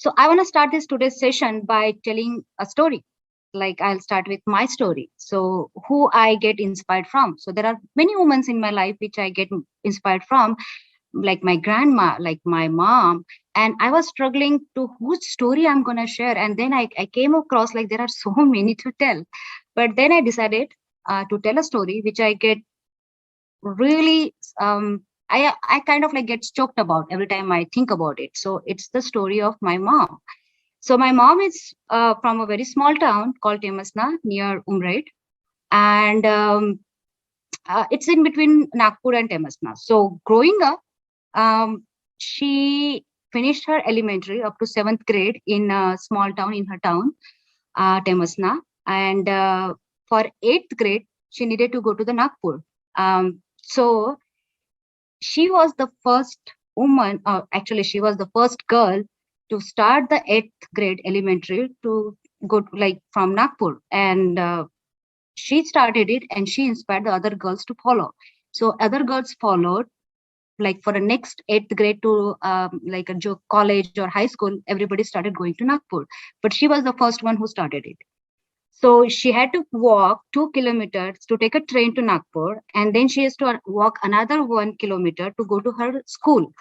So I want to start this today's session by telling a story. Like I'll start with my story. So who I get inspired from. So there are many women in my life which I get inspired from, like my grandma, like my mom. And I was struggling to whose story I'm going to share. And then I came across like there are so many to tell. But then I decided to tell a story which I get really I kind of like get choked about every time I think about it. So it's the story of my mom. So my mom is from a very small town called Temasna near Umraid, and it's in between Nagpur and Temasna. So growing up, she finished her elementary up to 7th grade in a small town in her town, Temasna, and for 8th grade she needed to go to the Nagpur. So she was the first woman, actually she was the first girl to start the 8th grade elementary to go to, like from Nagpur, and she started it and she inspired the other girls to follow. So other girls followed, like for the next 8th grade to like a college or high school, everybody started going to Nagpur, but she was the first one who started it. So she had to walk 2 kilometers to take a train to Nagpur, and then she has to walk another 1 kilometer to go to her school.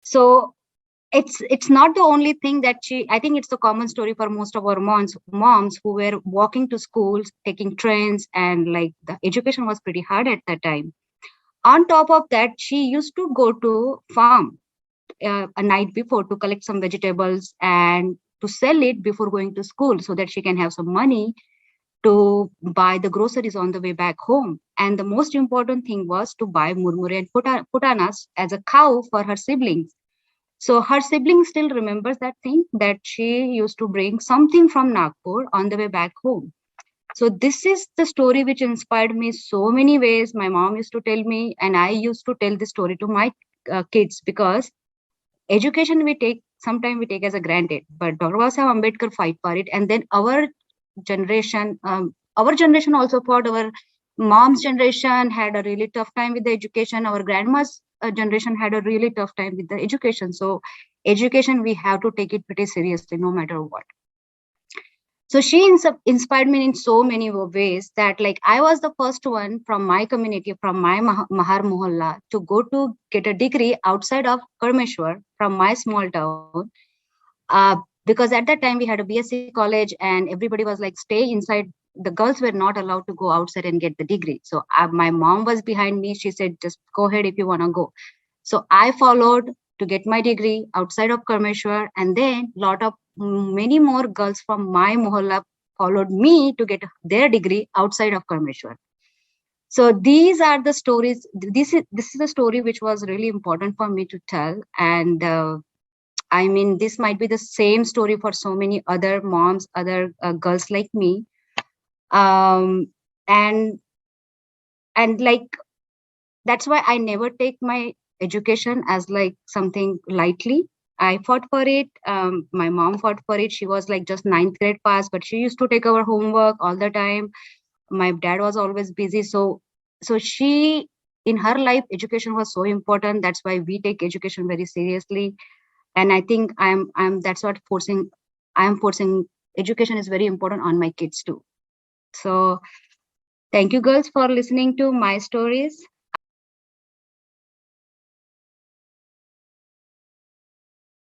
So it's not the only thing that I think it's a common story for most of our moms who were walking to schools, taking trains, and like the education was pretty hard at that time. On top of that, she used to go to farm a night before to collect some vegetables and to sell it before going to school so that she can have some money to buy the groceries on the way back home. And the most important thing was to buy murmure and putanas as a cow for her siblings. So her siblings still remembers that thing, that she used to bring something from Nagpur on the way back home. So this is the story which inspired me so many ways. My mom used to tell me, and I used to tell this story to my kids, because education sometimes we take as a granted, but Dr. Babasaheb Ambedkar fight for it, and then our generation also fought. Our mom's generation had a really tough time with the education. Our grandma's generation had a really tough time with the education. So education, we have to take it pretty seriously no matter what. So she inspired me in so many ways that, like, I was the first one from my community, from my Mahar Mohalla, to go to get a degree outside of Karmeshwar from my small town. Because at that time we had a BSc college and everybody was like, stay inside. The girls were not allowed to go outside and get the degree. So my mom was behind me. She said, just go ahead if you want to go. So I followed to get my degree outside of Karmeshwar, and then many more girls from my mohalla followed me to get their degree outside of Karmeshwar. So these are the stories. This is a story which was really important for me to tell. And I mean, this might be the same story for so many other moms, other girls like me. And like, that's why I never take my education as like something lightly. I fought for it. My mom fought for it. She was like just 9th grade pass, but she used to take our homework all the time. My dad was always busy. So she, in her life, education was so important. That's why we take education very seriously. And I think that's what I'm forcing education is very important on my kids too. So thank you, girls, for listening to my stories.